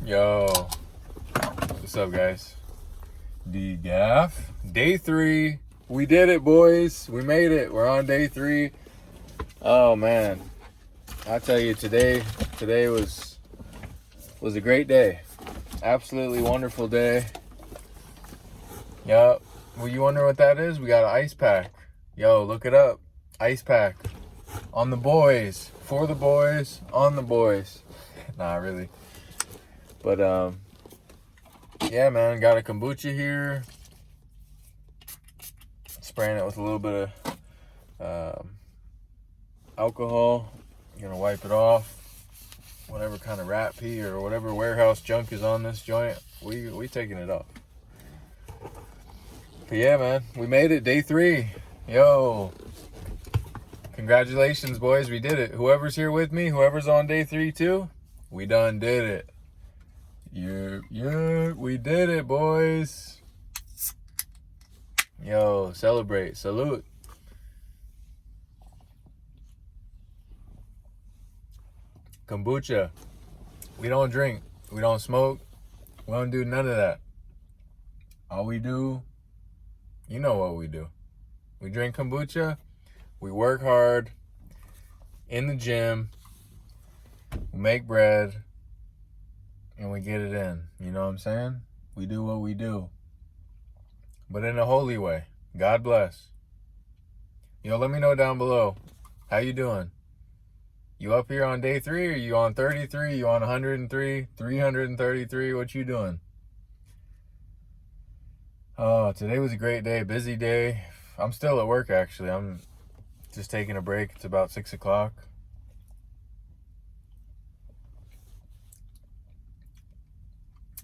Yo, what's up, guys? D-Gaff. Day 3. We did it, boys. We made it. We're on day 3. Oh, man. I tell you, today was a great day. Absolutely wonderful day. Yup. Well, you wonder what that is? We got an ice pack. Yo, look it up. Ice pack. On the boys. For the boys. On the boys. Nah, really. But, yeah, man, got a kombucha here. Spraying it with a little bit of alcohol. Gonna wipe it off. Whatever kind of rat pee or whatever warehouse junk is on this joint, we taking it off. But yeah, man, we made it, day 3. Yo, congratulations, boys, we did it. Whoever's here with me, whoever's on day 3 too, we done did it. Yeah, we did it, boys. Yo, celebrate, salute. Kombucha. We don't drink. We don't smoke. We don't do none of that. All we do, you know what we do. We drink kombucha. We work hard in the gym. We make bread. And we get it in. You know what I'm saying? We do what we do. But in a holy way. God bless. Yo, let me know down below. How you doing? You up here on day 3? Or you on 33? You on 103? 333? What you doing? Oh, today was a great day. Busy day. I'm still at work, actually. I'm just taking a break. It's about 6 o'clock.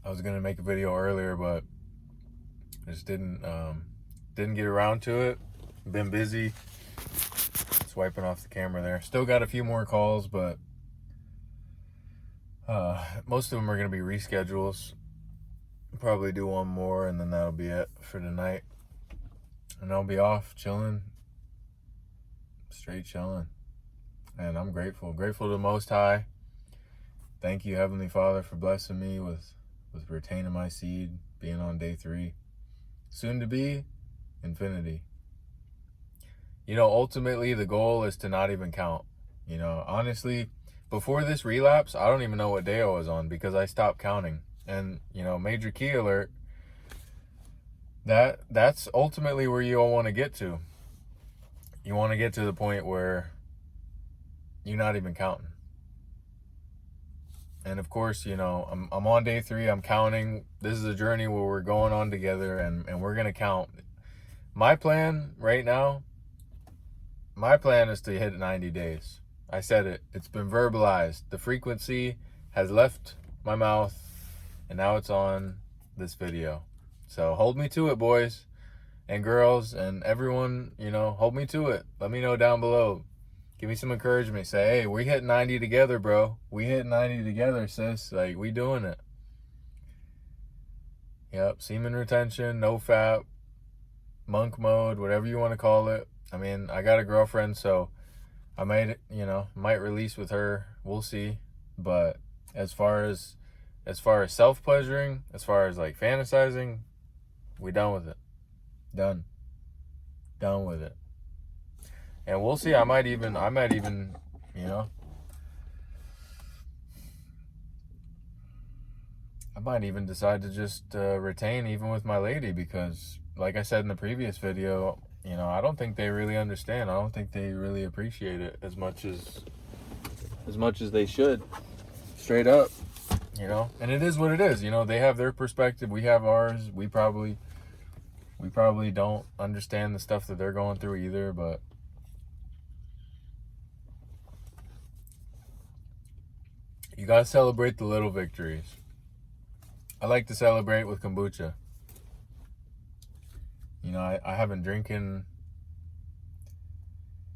I was gonna make a video earlier, but I just didn't get around to it. Been busy. Swiping off the camera there. Still got a few more calls, but most of them are gonna be reschedules. Probably do one more, and then that'll be it for tonight. And I'll be off, chilling, straight chilling. And I'm grateful to the Most High. Thank you, Heavenly Father, for blessing me with retaining my seed, being on day 3. Soon to be infinity. You know, ultimately the goal is to not even count. You know, honestly, before this relapse, I don't even know what day I was on because I stopped counting. And, you know, major key alert, that's ultimately where you all want to get to. You want to get to the point where you're not even counting. And of course, you know, I'm on day 3. I'm counting. This is a journey where we're going on together, and we're going to count. My plan right now, my plan is to hit 90 days. I said it. It's been verbalized. The frequency has left my mouth, and now it's on this video. So hold me to it, boys and girls, and everyone, you know, hold me to it. Let me know down below. Give me some encouragement. Say, hey, we hit 90 together, bro. We hit 90 together, sis. Like, we doing it. Yep, semen retention, NoFap, monk mode, whatever you want to call it. I mean, I got a girlfriend, so I might, you know, might release with her. We'll see. But as far as self-pleasuring, as far as like fantasizing, we done with it. Done with it. And we'll see. I might even, you know, I might even decide to just retain even with my lady, because like I said in the previous video, you know, I don't think they really understand. I don't think they really appreciate it as much as they should. Straight up, you know. And it is what it is. You know, they have their perspective, we have ours. We probably don't understand the stuff that they're going through either, but you gotta celebrate the little victories. I like to celebrate with kombucha. You know, I haven't drinking,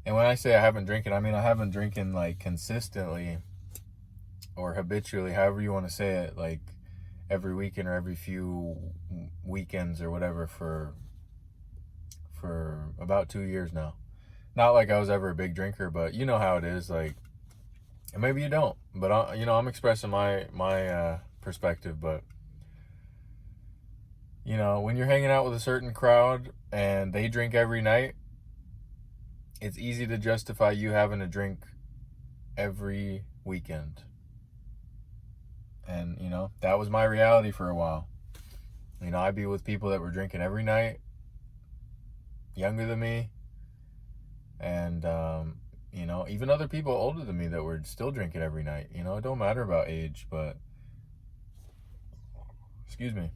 and when I say I haven't drinking, I mean I haven't drinking like consistently or habitually, however you want to say it, like every weekend or every few weekends or whatever for about 2 years now. Not like I was ever a big drinker, but you know how it is, like, and maybe you don't, but you know, I'm expressing my perspective, but you know, when you're hanging out with a certain crowd and they drink every night, it's easy to justify you having to drink every weekend. And, you know, that was my reality for a while. You know, I'd be with people that were drinking every night, younger than me, and, you know, even other people older than me that were still drinking every night. You know, it don't matter about age, but, excuse me.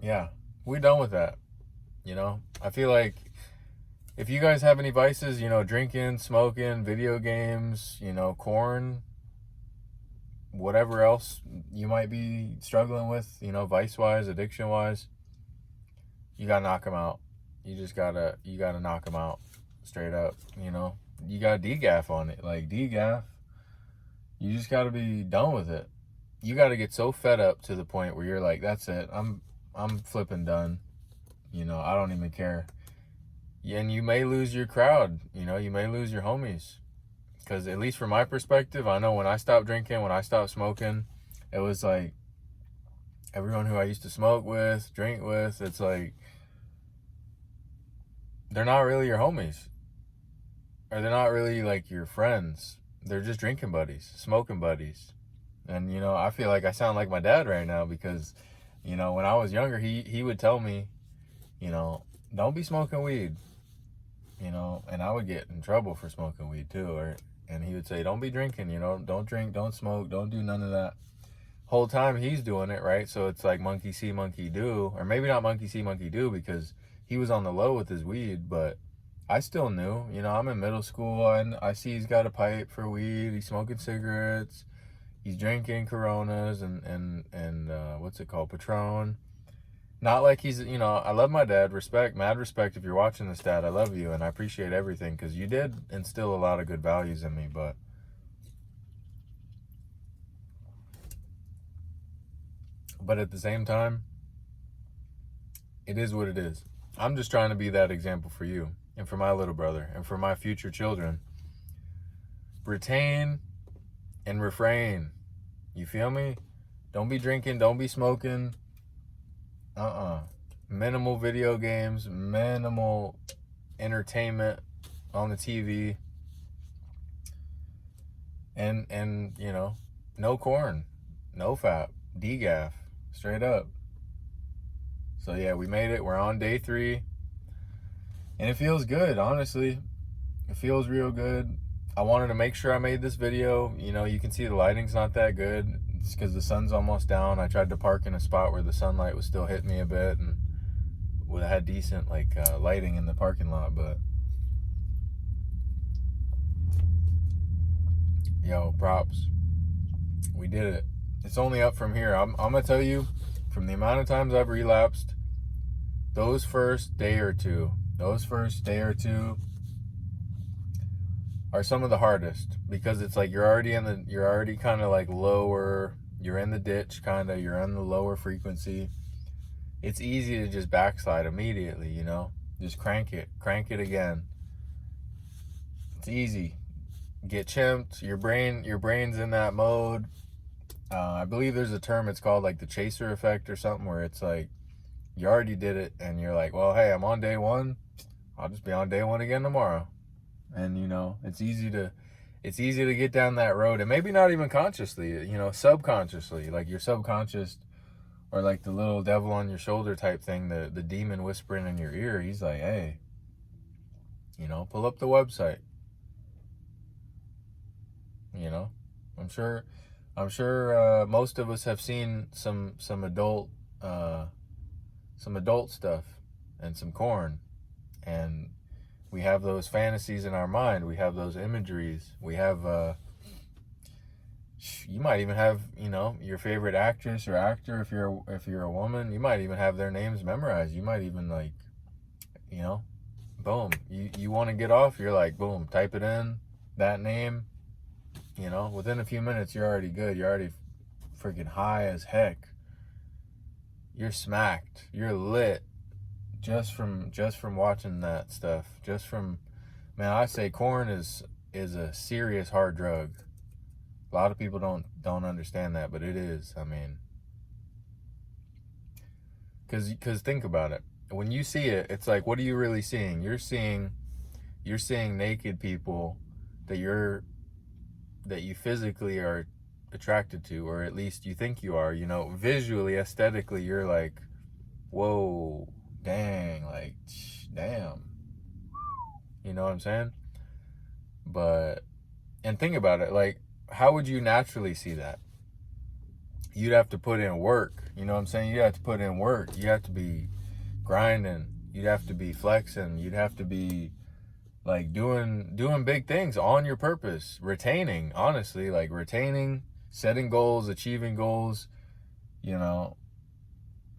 Yeah, we're done with that. You know, I feel like if you guys have any vices, you know, drinking, smoking, video games, you know, corn, whatever else you might be struggling with, you know, vice-wise, addiction-wise, you gotta knock them out. You gotta knock them out straight up, you know. You gotta degaff on it, like degaff. You just gotta be done with it. You gotta get so fed up to the point where you're like, that's it. I'm flipping done. You know, I don't even care. And you may lose your crowd, you know, you may lose your homies. Because at least from my perspective, I know when I stopped drinking, when I stopped smoking, it was like everyone who I used to smoke with, drink with, it's like they're not really your homies. Or they're not really like your friends. They're just drinking buddies, smoking buddies. And, you know, I feel like I sound like my dad right now because, you know, when I was younger, he would tell me, you know, don't be smoking weed. You know, and I would get in trouble for smoking weed too. And he would say, don't be drinking, you know, don't drink, don't smoke, don't do none of that. Whole time he's doing it, right? So it's like monkey see, monkey do. Or maybe not monkey see, monkey do because he was on the low with his weed, but I still knew. You know, I'm in middle school and I see he's got a pipe for weed. He's smoking cigarettes. He's drinking Coronas and what's it called? Patron. Not like he's, you know, I love my dad, mad respect. If you're watching this, Dad, I love you and I appreciate everything because you did instill a lot of good values in me, but at the same time, it is what it is. I'm just trying to be that example for you and for my little brother and for my future children. Retain and refrain. You feel me? Don't be drinking, don't be smoking. Minimal video games, minimal entertainment on the TV, and you know, no corn, NoFap, degaff, straight up. So yeah, we made it. We're on day 3, and it feels good. Honestly, it feels real good. I wanted to make sure I made this video. You know, you can see the lighting's not that good. It's because the sun's almost down. I tried to park in a spot where the sunlight was still hitting me a bit, and would have had decent like lighting in the parking lot. But yo, props. We did it. It's only up from here. I'm gonna tell you, from the amount of times I've relapsed, those first day or two are some of the hardest because it's like you're already kind of like lower, you're in the ditch kind of, you're on the lower frequency. It's easy to just backslide immediately, you know, just crank it again. It's easy. Get chimped, your brain's in that mode. I believe there's a term, it's called like the chaser effect or something, where it's like you already did it and you're like, well, hey, I'm on day 1, I'll just be on day 1 again tomorrow. And, you know, it's easy to get down that road, and maybe not even consciously, you know, subconsciously, like your subconscious, or like the little devil on your shoulder type thing, the demon whispering in your ear. He's like, hey, you know, pull up the website. You know, I'm sure most of us have seen some adult stuff and some corn, and we have those fantasies in our mind. We have those imageries. We have, you might even have, you know, your favorite actress or actor. If you're a woman, you might even have their names memorized. You might even like, you know, boom. You want to get off. You're like, boom, type it in, that name. You know, within a few minutes, you're already good. You're already freaking high as heck. You're smacked. You're lit. Just from watching that stuff, man, I say corn is a serious hard drug. A lot of people don't understand that, but it is. I mean, because think about it. When you see it, it's like, what are you really seeing? You're seeing naked people that you physically are attracted to, or at least you think you are. You know, visually, aesthetically, you're like, whoa, dang, like, damn. You know what I'm saying? But, and think about it, like, how would you naturally see that? You'd have to put in work. You know what I'm saying? You have to put in work. You have to be grinding. You'd have to be flexing. You'd have to be like doing big things on your purpose, retaining, honestly, like retaining, setting goals, achieving goals, you know,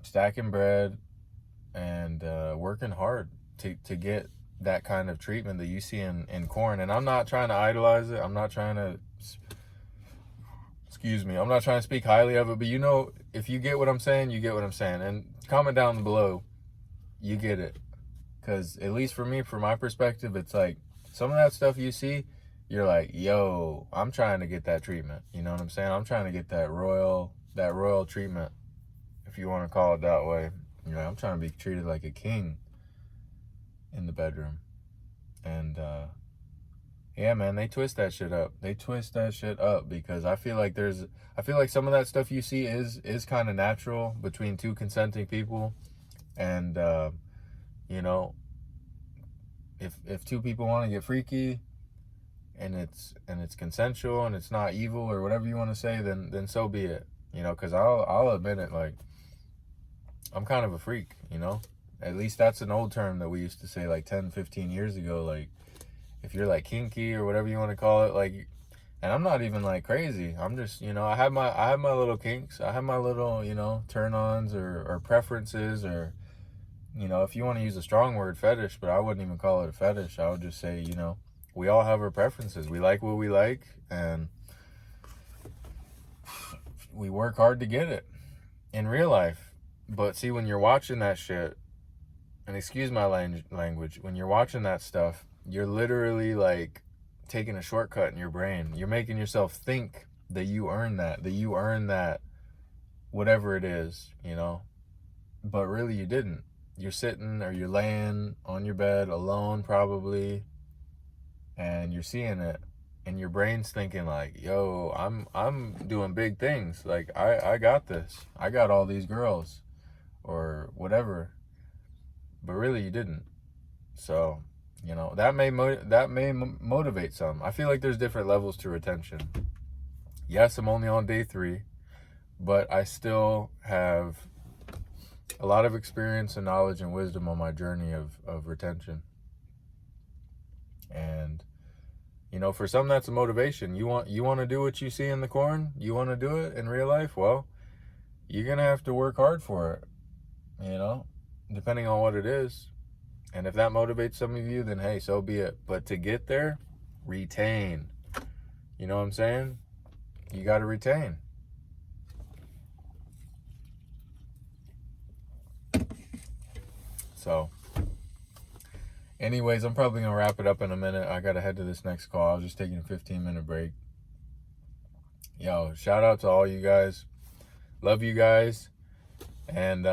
stacking bread, and working hard to get that kind of treatment that you see in corn. And I'm not trying to idolize it. I'm not trying to, I'm not trying to speak highly of it, but you know, if you get what I'm saying, you get what I'm saying. And comment down below, you get it. Because at least for me, from my perspective, it's like some of that stuff you see, you're like, yo, I'm trying to get that treatment. You know what I'm saying? I'm trying to get that royal treatment, if you want to call it that way. You know, I'm trying to be treated like a king in the bedroom. And yeah, man, they twist that shit up. They twist that shit up because I feel like some of that stuff you see is kind of natural between two consenting people. And you know, if two people want to get freaky and it's consensual and it's not evil or whatever you want to say, then so be it. You know, because I'll admit it, like, I'm kind of a freak, you know? At least that's an old term that we used to say like 10, 15 years ago. Like, if you're like kinky or whatever you want to call it, like, and I'm not even like crazy. I'm just, you know, I have my little kinks. I have my little, you know, turn-ons or preferences, or, you know, if you want to use a strong word, fetish, but I wouldn't even call it a fetish. I would just say, you know, we all have our preferences. We like what we like, and we work hard to get it in real life. But see, when you're watching that shit, and excuse my language, when you're watching that stuff, you're literally like taking a shortcut in your brain. You're making yourself think that you earn that, whatever it is, you know, but really you didn't. You're sitting or you're laying on your bed alone probably, and you're seeing it, and your brain's thinking like, yo, I'm doing big things. Like, I got this. I got all these girls or whatever. But really you didn't. So, you know, that may motivate some. I feel like there's different levels to retention. Yes, I'm only on day 3, but I still have a lot of experience and knowledge and wisdom on my journey of retention. And, you know, for some that's a motivation. You want to do what you see in the corn? You want to do it in real life? Well, you're going to have to work hard for it, you know, depending on what it is. And if that motivates some of you, then hey, so be it. But to get there, retain. You know what I'm saying? You got to retain. So, anyways, I'm probably going to wrap it up in a minute. I got to head to this next call. I was just taking a 15-minute break. Yo, shout out to all you guys. Love you guys. And,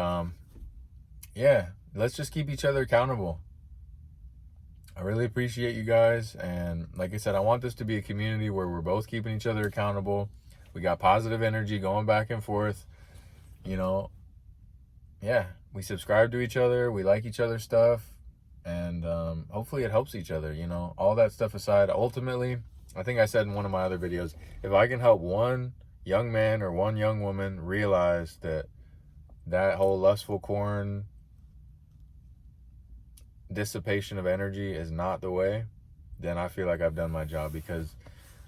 yeah, let's just keep each other accountable. I really appreciate you guys. And like I said, I want this to be a community where we're both keeping each other accountable. We got positive energy going back and forth. You know, yeah, we subscribe to each other. We like each other's stuff. And hopefully it helps each other, you know. All that stuff aside, ultimately, I think I said in one of my other videos, if I can help one young man or one young woman realize that whole lustful corn dissipation of energy is not the way, then I feel like I've done my job. Because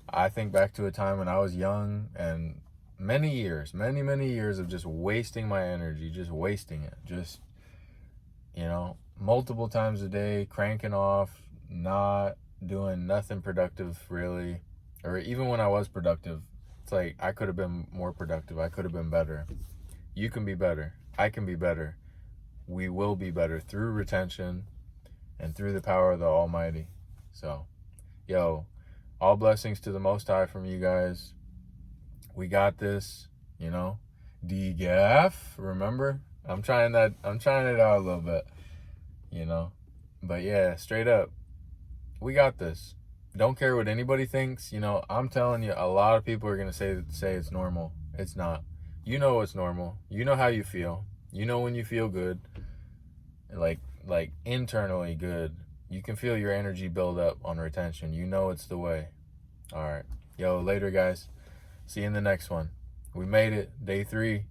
I think back to a time when I was young, and many years of just wasting my energy, just wasting it, just, you know, multiple times a day, cranking off, not doing nothing productive really. Or even when I was productive, it's like I could have been more productive. I could have been better. You can be better. I can be better. We will be better through retention and through the power of the Almighty. So, yo, all blessings to the Most High from you guys. We got this, you know. DGAF, remember? I'm trying it out a little bit, you know. But yeah, straight up, we got this. Don't care what anybody thinks. You know, I'm telling you, a lot of people are gonna say it's normal. It's not. You know it's normal. You know how you feel. You know when you feel good, like internally good. You can feel your energy build up on retention. You know it's the way. All right, yo, later, guys. See you in the next one. We made it, day 3.